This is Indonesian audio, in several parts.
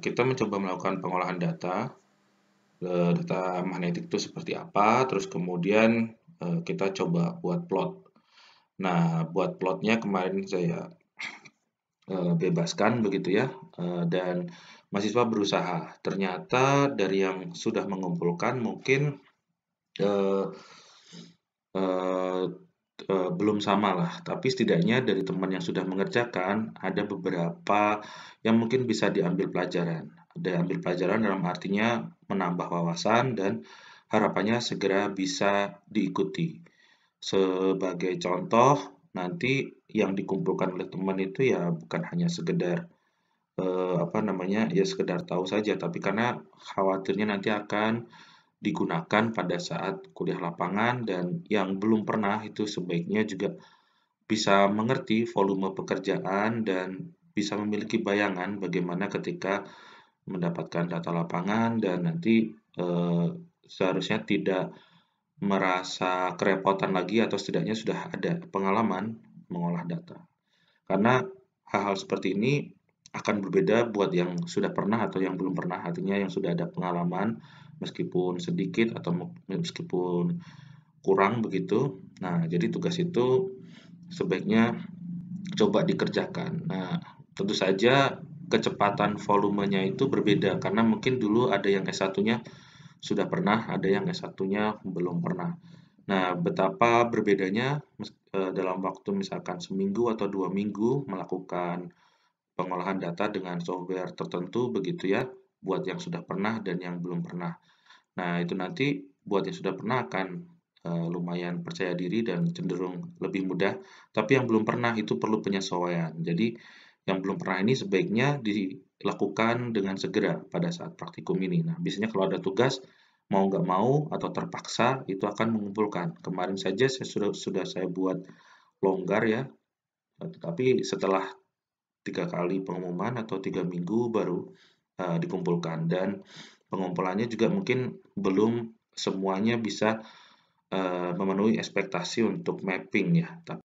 kita mencoba melakukan pengolahan data magnetik itu seperti apa, terus kemudian kita coba buat plot. Nah, buat plotnya kemarin saya bebaskan begitu ya, dan mahasiswa berusaha. Ternyata dari yang sudah mengumpulkan mungkin eh, eh, belum sama lah, tapi setidaknya dari teman yang sudah mengerjakan ada beberapa yang mungkin bisa diambil pelajaran. Diambil pelajaran dalam artinya menambah wawasan dan harapannya segera bisa diikuti. Sebagai contoh, nanti yang dikumpulkan oleh teman itu ya bukan hanya sekedar apa namanya ya sekedar tahu saja, tapi karena khawatirnya nanti akan digunakan pada saat kuliah lapangan dan yang belum pernah itu sebaiknya juga bisa mengerti volume pekerjaan dan bisa memiliki bayangan bagaimana ketika mendapatkan data lapangan dan nanti seharusnya tidak merasa kerepotan lagi atau setidaknya sudah ada pengalaman mengolah data. Karena hal-hal seperti ini akan berbeda buat yang sudah pernah atau yang belum pernah, artinya yang sudah ada pengalaman meskipun sedikit atau meskipun kurang begitu. Nah, jadi tugas itu sebaiknya coba dikerjakan. Nah, tentu saja kecepatan volumenya itu berbeda karena mungkin dulu ada yang S1-nya sudah pernah, ada yang S1-nya belum pernah. Nah, betapa berbedanya dalam waktu misalkan seminggu atau 2 minggu melakukan pengolahan data dengan software tertentu begitu ya, buat yang sudah pernah dan yang belum pernah. Nah, itu nanti buat yang sudah pernah akan lumayan percaya diri dan cenderung lebih mudah, tapi yang belum pernah itu perlu penyesuaian. Jadi, yang belum pernah ini sebaiknya dilakukan dengan segera pada saat praktikum ini. Nah, biasanya kalau ada tugas, mau nggak mau atau terpaksa itu akan mengumpulkan. Kemarin saja sudah saya buat longgar ya, tetapi setelah 3 kali pengumuman atau 3 minggu baru dikumpulkan dan pengumpulannya juga mungkin belum semuanya bisa memenuhi ekspektasi untuk mapping ya. Tapi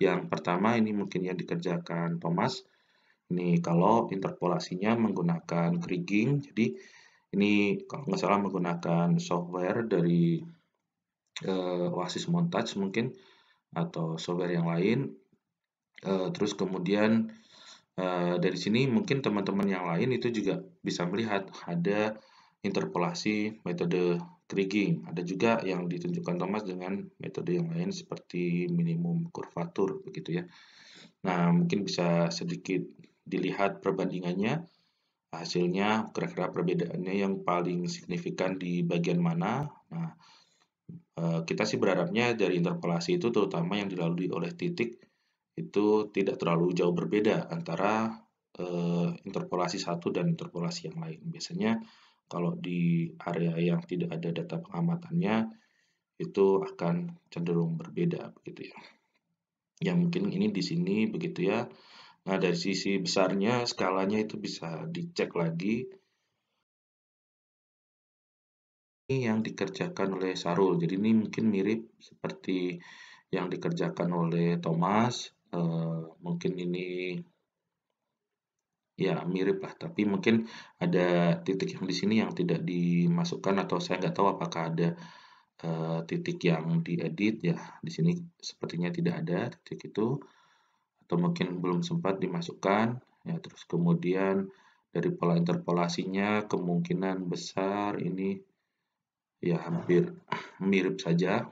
yang pertama ini mungkin yang dikerjakan Thomas. Ini kalau interpolasinya menggunakan kriging, jadi ini kalau nggak salah menggunakan software dari Oasis Montage mungkin atau software yang lain. Terus kemudian dari sini mungkin teman-teman yang lain itu juga bisa melihat ada interpolasi metode kriging. Ada juga yang ditunjukkan Thomas dengan metode yang lain seperti minimum kurvatur begitu ya. Nah, mungkin bisa sedikit dilihat perbandingannya, hasilnya kira-kira perbedaannya yang paling signifikan di bagian mana. Nah, kita sih berharapnya dari interpolasi itu terutama yang dilalui oleh titik itu tidak terlalu jauh berbeda antara interpolasi satu dan interpolasi yang lain. Biasanya kalau di area yang tidak ada data pengamatannya itu akan cenderung berbeda begitu ya. Ya mungkin ini di sini begitu ya. Nah, dari sisi besarnya skalanya itu bisa dicek lagi. Ini yang dikerjakan oleh Sarul. Jadi ini mungkin mirip seperti yang dikerjakan oleh Thomas. Mungkin ini ya mirip lah, tapi mungkin ada titik yang di sini yang tidak dimasukkan atau saya nggak tahu apakah ada titik yang diedit ya. Di sini sepertinya tidak ada titik itu atau mungkin belum sempat dimasukkan. Ya, terus kemudian dari pola interpolasinya kemungkinan besar ini ya hampir mirip saja.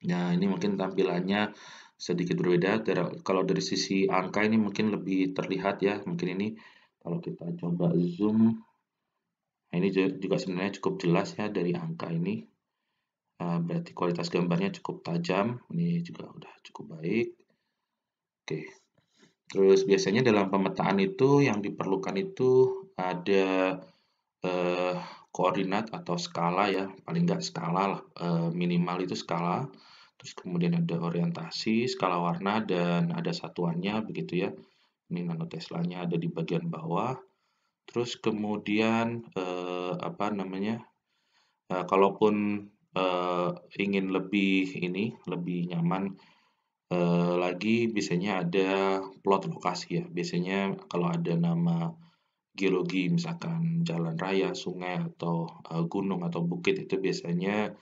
Nah, ini mungkin tampilannya sedikit berbeda. Kalau dari sisi angka ini mungkin lebih terlihat ya. Mungkin ini kalau kita coba zoom, nah ini juga sebenarnya cukup jelas ya dari angka ini. Berarti kualitas gambarnya cukup tajam. Ini juga udah cukup baik. Oke. Terus biasanya dalam pemetaan itu yang diperlukan itu ada eh, koordinat atau skala ya, paling nggak skala lah, minimal itu skala. Terus kemudian ada orientasi, skala warna dan ada satuannya begitu ya. Ini nanoteslanya ada di bagian bawah. Terus kemudian apa namanya? Kalaupun ingin lebih nyaman lagi, biasanya ada plot lokasi ya. Biasanya kalau ada nama geologi, misalkan jalan raya, sungai, atau gunung atau bukit, itu biasanya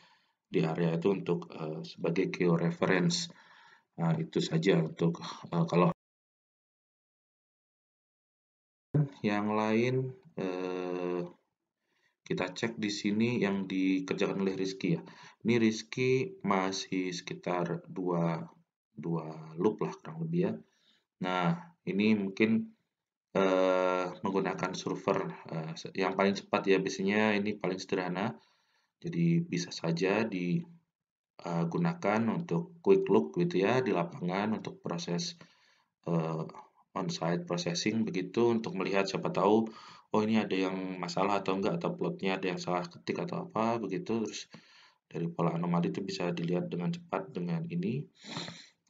di area itu untuk sebagai georeference. Nah, itu saja untuk kalau yang lain kita cek di sini yang dikerjakan oleh Rizky ya. Ini Rizky masih sekitar dua loop lah kurang lebih ya. Nah, ini mungkin menggunakan solver yang paling cepat ya, biasanya ini paling sederhana. Jadi bisa saja digunakan untuk quick look gitu ya di lapangan untuk proses on-site processing begitu, untuk melihat siapa tahu oh ini ada yang masalah atau enggak, atau plotnya ada yang salah ketik atau apa begitu. Terus dari pola anomali itu bisa dilihat dengan cepat dengan ini.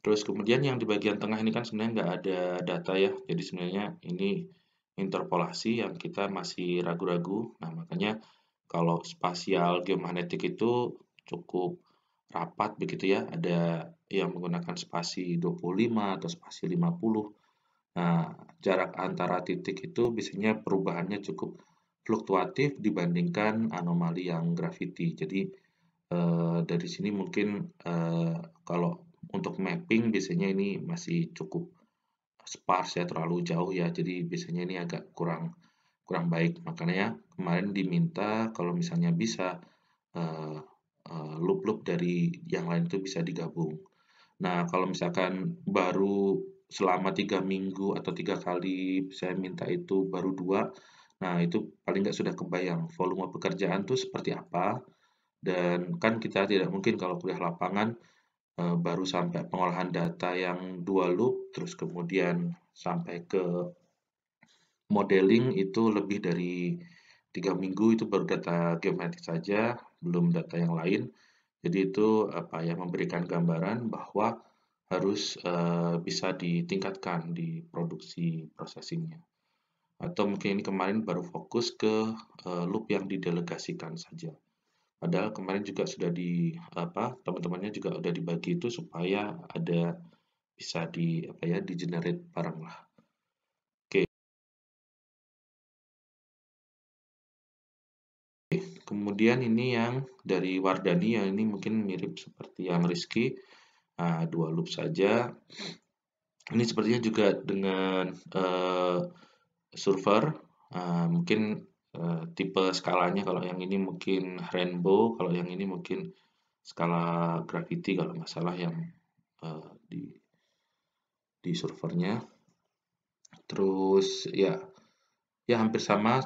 Terus kemudian yang di bagian tengah ini kan sebenarnya nggak ada data ya, jadi sebenarnya ini interpolasi yang kita masih ragu-ragu. Nah, makanya kalau spasial geomagnetik itu cukup rapat begitu ya, ada yang menggunakan spasi 25 atau spasi 50. Nah, jarak antara titik itu biasanya perubahannya cukup fluktuatif dibandingkan anomali yang gravity. Jadi dari sini mungkin kalau untuk mapping biasanya ini masih cukup sparse ya, terlalu jauh ya. Jadi biasanya ini agak kurang kurang baik. Makanya kemarin diminta kalau misalnya bisa loop-loop dari yang lain itu bisa digabung. Nah, kalau misalkan baru selama 3 minggu atau 3 kali saya minta itu baru 2, nah itu paling nggak sudah kebayang volume pekerjaan tuh seperti apa. Dan kan kita tidak mungkin kalau kuliah lapangan baru sampai pengolahan data yang 2 loop, terus kemudian sampai ke modeling itu lebih dari 3 minggu, itu baru data geometrik saja, belum data yang lain. Jadi itu apa ya, memberikan gambaran bahwa harus bisa ditingkatkan di produksi processingnya. Atau mungkin ini kemarin baru fokus ke loop yang didelegasikan saja. Padahal kemarin juga sudah teman-temannya juga udah dibagi itu supaya ada bisa di generate barang lah. Oke. Kemudian ini yang dari Wardani yang ini mungkin mirip seperti yang Rizky. Nah, 2 loop saja. Ini sepertinya juga dengan server, mungkin tipe skalanya kalau yang ini mungkin rainbow, kalau yang ini mungkin skala gravity kalau nggak salah yang di servernya. Terus ya hampir sama,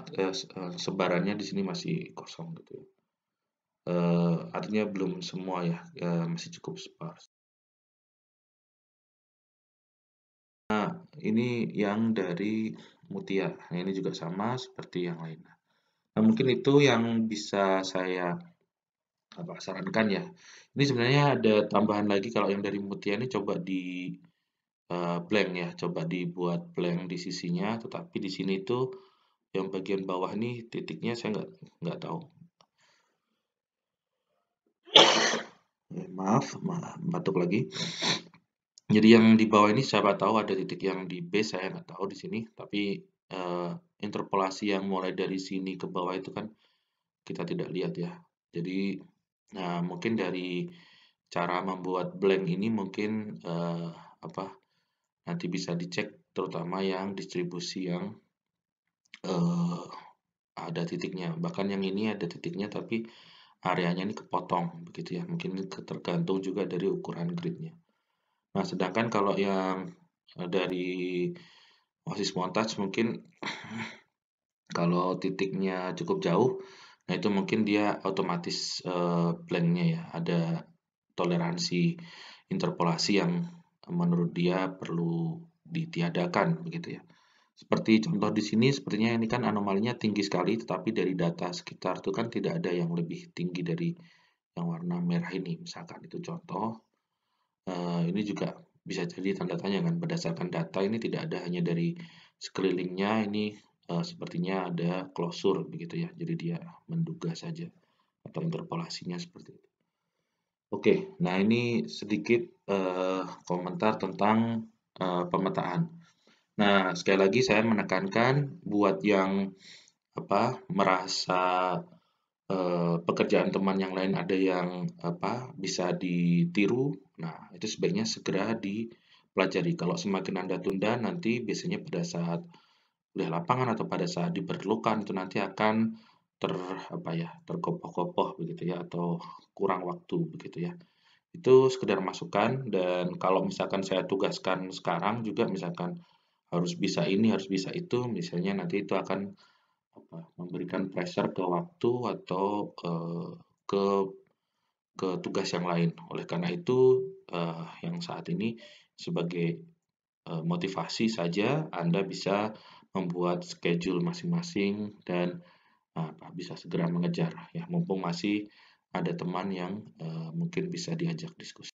sebarannya di sini masih kosong gitu. Artinya belum semua ya, masih cukup sparse. Nah, ini yang dari Mutia. Nah, ini juga sama seperti yang lain. Nah, mungkin itu yang bisa saya sarankan ya. Ini sebenarnya ada tambahan lagi, kalau yang dari Mutia ini coba di blank ya, coba dibuat blank di sisinya, tetapi di sini tuh yang bagian bawah ini titiknya saya nggak tahu. Maaf, batuk lagi. Jadi yang di bawah ini siapa tahu ada titik yang di base, saya nggak tahu di sini. Tapi interpolasi yang mulai dari sini ke bawah itu kan kita tidak lihat ya. Jadi mungkin dari cara membuat blank ini mungkin nanti bisa dicek, terutama yang distribusi yang ada titiknya. Bahkan yang ini ada titiknya tapi areanya ini kepotong begitu ya. Mungkin tergantung juga dari ukuran gridnya. Nah, sedangkan kalau yang dari OSIS montage mungkin kalau titiknya cukup jauh, nah itu mungkin dia otomatis blank-nya ya, ada toleransi interpolasi yang menurut dia perlu ditiadakan begitu ya. Seperti contoh di sini, sepertinya ini kan anomalinya tinggi sekali, tetapi dari data sekitar itu kan tidak ada yang lebih tinggi dari yang warna merah ini, misalkan itu contoh. Ini juga bisa jadi tanda tanya kan, berdasarkan data ini tidak ada hanya dari sekelilingnya ini, sepertinya ada klosur begitu ya, jadi dia menduga saja atau interpolasinya seperti itu. Oke, nah ini sedikit, komentar tentang, pemetaan. Nah, sekali lagi saya menekankan buat yang, merasa, pekerjaan teman yang lain ada yang, bisa ditiru, nah itu sebaiknya segera dipelajari. Kalau semakin Anda tunda, nanti biasanya pada saat kuliah lapangan atau pada saat diperlukan itu nanti akan terkopoh-kopoh begitu ya, atau kurang waktu begitu ya. Itu sekedar masukan dan kalau misalkan saya tugaskan sekarang juga misalkan harus bisa ini, harus bisa itu, misalnya nanti itu akan memberikan pressure ke waktu atau ke tugas yang lain. Oleh karena itu, yang saat ini sebagai motivasi saja Anda bisa membuat schedule masing-masing dan bisa segera mengejar ya, mumpung masih ada teman yang mungkin bisa diajak diskusi.